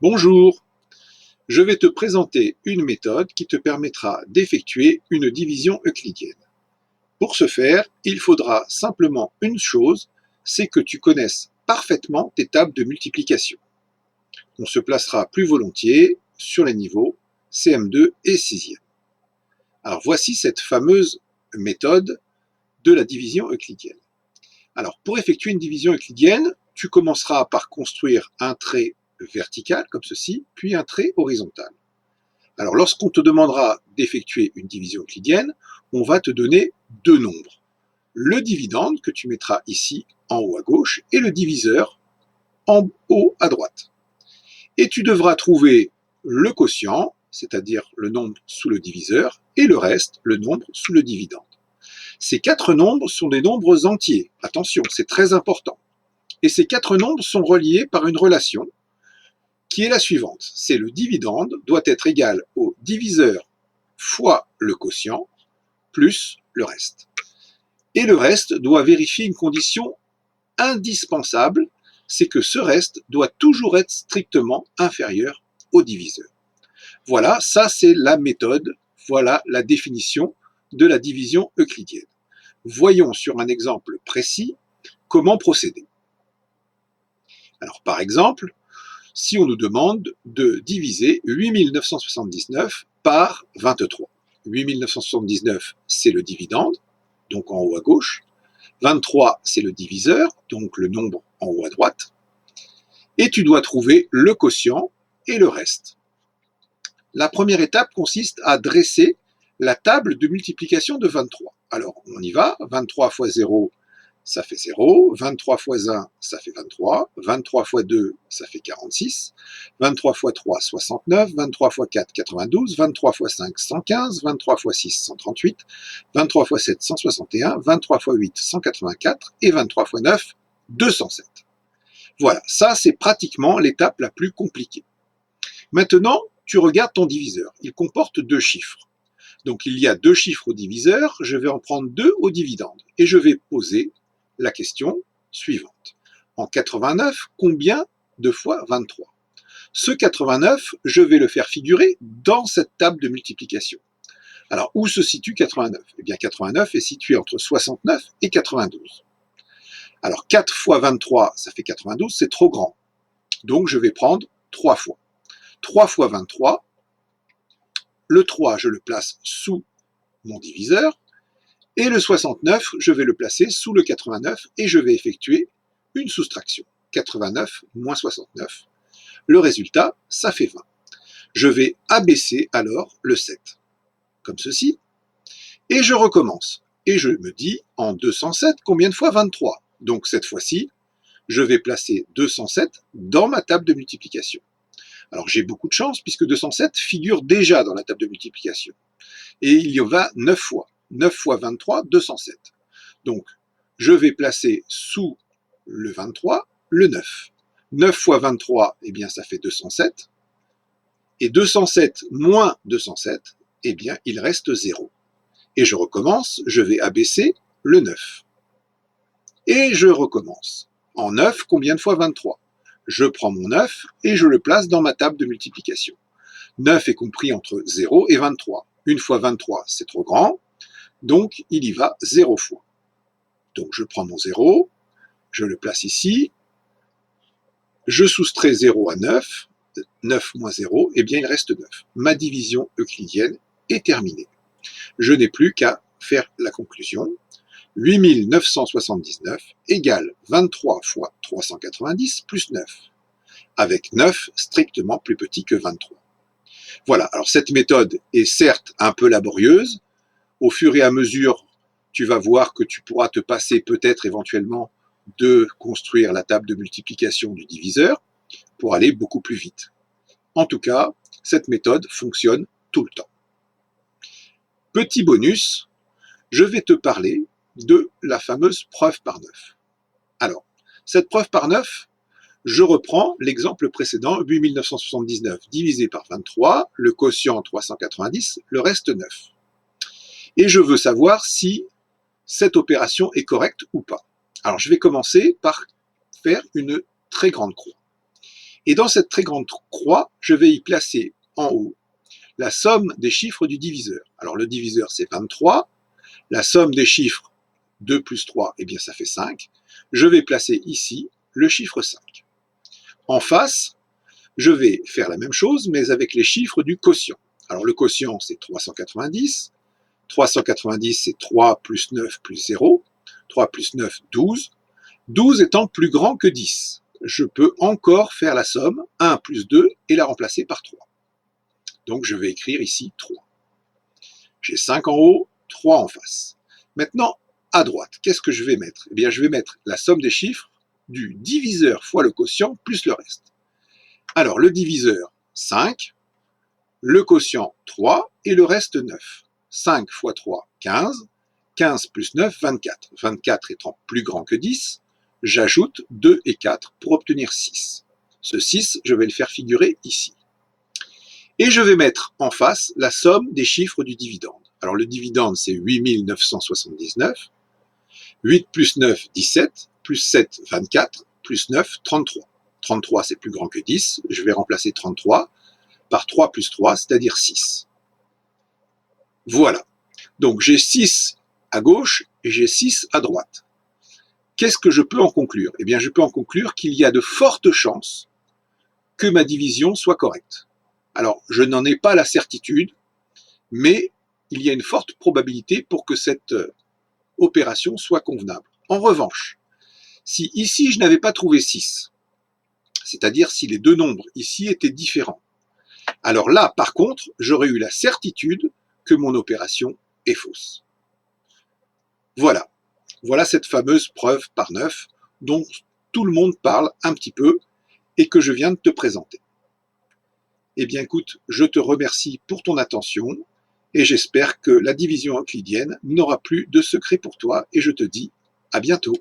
Bonjour, je vais te présenter une méthode qui te permettra d'effectuer une division euclidienne. Pour ce faire, il faudra simplement une chose, c'est que tu connaisses parfaitement tes tables de multiplication. On se placera plus volontiers sur les niveaux CM2 et 6e. Alors voici cette fameuse méthode de la division euclidienne. Alors pour effectuer une division euclidienne, tu commenceras par construire un trait vertical comme ceci, puis un trait horizontal. Alors lorsqu'on te demandera d'effectuer une division euclidienne, on va te donner deux nombres. Le dividende que tu mettras ici en haut à gauche et le diviseur en haut à droite. Et tu devras trouver le quotient, c'est-à-dire le nombre sous le diviseur, et le reste, le nombre sous le dividende. Ces quatre nombres sont des nombres entiers. Attention, c'est très important. Et ces quatre nombres sont reliés par une relation qui est la suivante. C'est le dividende doit être égal au diviseur fois le quotient plus le reste. Et le reste doit vérifier une condition indispensable, c'est que ce reste doit toujours être strictement inférieur au diviseur. Voilà, ça c'est la méthode, voilà la définition de la division euclidienne. Voyons sur un exemple précis comment procéder. Alors par exemple, si on nous demande de diviser 8979 par 23. 8979, c'est le dividende, donc en haut à gauche. 23, c'est le diviseur, donc le nombre en haut à droite. Et tu dois trouver le quotient et le reste. La première étape consiste à dresser la table de multiplication de 23. Alors, on y va. 23 fois 0, ça fait 0. 23 fois 1, ça fait 23. 23 fois 2, ça fait 46. 23 fois 3, 69. 23 fois 4, 92. 23 fois 5, 115. 23 fois 6, 138. 23 fois 7, 161. 23 fois 8, 184. Et 23 fois 9, 207. Voilà, ça c'est pratiquement l'étape la plus compliquée. Maintenant, tu regardes ton diviseur. Il comporte deux chiffres. Donc il y a deux chiffres au diviseur, je vais en prendre deux au dividende. Et je vais poser la question suivante. En 89, combien de fois 23? Ce 89, je vais le faire figurer dans cette table de multiplication. Alors, où se situe 89? Eh bien, 89 est situé entre 69 et 92. Alors, 4 fois 23, ça fait 92, c'est trop grand. Donc, je vais prendre 3 fois. 3 fois 23, le 3, je le place sous mon diviseur, et le 69, je vais le placer sous le 89, et je vais effectuer une soustraction. 89 moins 69. Le résultat, ça fait 20. Je vais abaisser alors le 7, comme ceci, et je recommence. Et je me dis, en 207, combien de fois 23? Donc cette fois-ci, je vais placer 207 dans ma table de multiplication. Alors j'ai beaucoup de chance puisque 207 figure déjà dans la table de multiplication. Et il y va 9 fois. 9 fois 23, 207. Donc je vais placer sous le 23 le 9. 9 fois 23, eh bien ça fait 207. Et 207 moins 207, eh bien il reste 0. Et je recommence, je vais abaisser le 9. Et je recommence. En 9, combien de fois 23? Je prends mon 9 et je le place dans ma table de multiplication. 9 est compris entre 0 et 23. Une fois 23, c'est trop grand, donc il y va 0 fois. Donc je prends mon 0, je le place ici, je soustrais 0 à 9, 9 moins 0, eh bien il reste 9. Ma division euclidienne est terminée. Je n'ai plus qu'à faire la conclusion. 8979 égale 23 fois 390 plus 9, avec 9 strictement plus petit que 23. Voilà, alors cette méthode est certes un peu laborieuse. Au fur et à mesure, tu vas voir que tu pourras te passer peut-être éventuellement de construire la table de multiplication du diviseur pour aller beaucoup plus vite. En tout cas, cette méthode fonctionne tout le temps. Petit bonus, je vais te parler de la fameuse preuve par 9. Alors, cette preuve par 9, je reprends l'exemple précédent, 8979 divisé par 23, le quotient 390, le reste 9. Et je veux savoir si cette opération est correcte ou pas. Alors, je vais commencer par faire une très grande croix. Et dans cette très grande croix, je vais y placer en haut la somme des chiffres du diviseur. Alors le diviseur, c'est 23. La somme des chiffres 2 plus 3, eh bien ça fait 5. Je vais placer ici le chiffre 5. En face, je vais faire la même chose, mais avec les chiffres du quotient. Alors le quotient, c'est 390. 390, c'est 3 plus 9 plus 0. 3 plus 9, 12. 12 étant plus grand que 10. Je peux encore faire la somme 1 plus 2 et la remplacer par 3. Donc je vais écrire ici 3. J'ai 5 en haut, 3 en face. Maintenant, à droite, qu'est-ce que je vais mettre? Eh bien, je vais mettre la somme des chiffres du diviseur fois le quotient plus le reste. Alors, le diviseur, 5, le quotient, 3, et le reste, 9. 5 fois 3, 15. 15 plus 9, 24. 24 étant plus grand que 10, j'ajoute 2 et 4 pour obtenir 6. Ce 6, je vais le faire figurer ici. Et je vais mettre en face la somme des chiffres du dividende. Alors le dividende, c'est 8979. 8 plus 9, 17. Plus 7, 24. Plus 9, 33. 33, c'est plus grand que 10. Je vais remplacer 33 par 3 plus 3, c'est-à-dire 6. Voilà. Donc j'ai 6 à gauche et j'ai 6 à droite. Qu'est-ce que je peux en conclure? Eh bien, je peux en conclure qu'il y a de fortes chances que ma division soit correcte. Alors, je n'en ai pas la certitude, mais il y a une forte probabilité pour que cette opération soit convenable. En revanche, si ici je n'avais pas trouvé 6, c'est-à-dire si les deux nombres ici étaient différents, alors là, par contre, j'aurais eu la certitude que mon opération est fausse. Voilà. Voilà cette fameuse preuve par 9 dont tout le monde parle un petit peu et que je viens de te présenter. Eh bien écoute, je te remercie pour ton attention et j'espère que la division euclidienne n'aura plus de secret pour toi et je te dis à bientôt.